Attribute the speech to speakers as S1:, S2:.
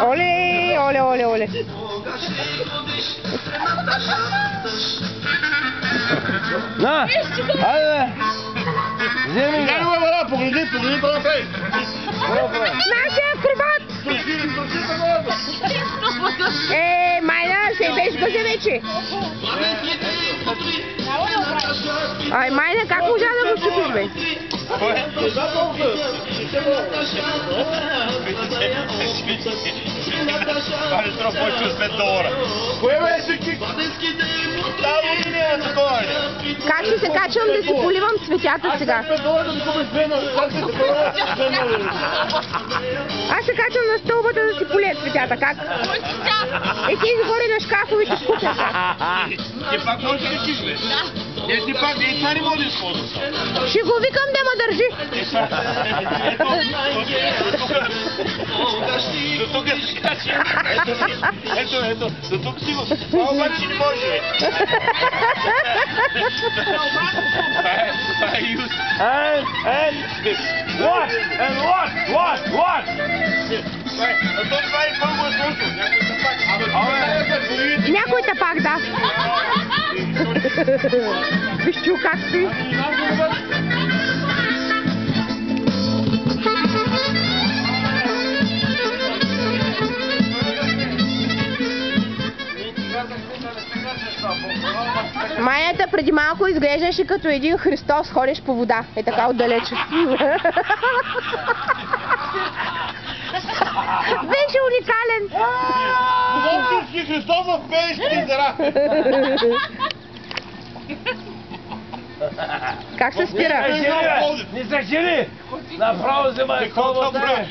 S1: Оле, оле, оле, оле.
S2: На! Хайде! Вземи
S3: Дай ме, бара, погледи това направи.
S1: Нашия акробат! Майна, се беше бъзе вече. Ай, Майна, как можа да го щупиш, бе?
S3: Това не струва повече от $5. Кое беше кик? Там линия на такова ли?
S1: Как ще се качвам да си поливам цветята сега? Аз се качвам на стълбата да си полия цветята, как? Ти изгоре на шкафовите с купята.
S3: Ти пак можеш да киш, бе? Ти пак, и това не може да използваш.
S1: Ще го викам да ме държи.
S3: До тук се качи. Ето, до тук си го. Това обаче не може, бе. Това е юз.
S2: What?
S3: Това е пълно слушал.
S1: Някой те пак, да. Виж чу как си. Майната преди малко изглеждаше като един Христос, ходиш по вода. Е така отдалече. Беше уникален.
S3: Истински Христос в пеещи езера.
S1: Как се спира?
S2: Не се жени! Направо взема колбата.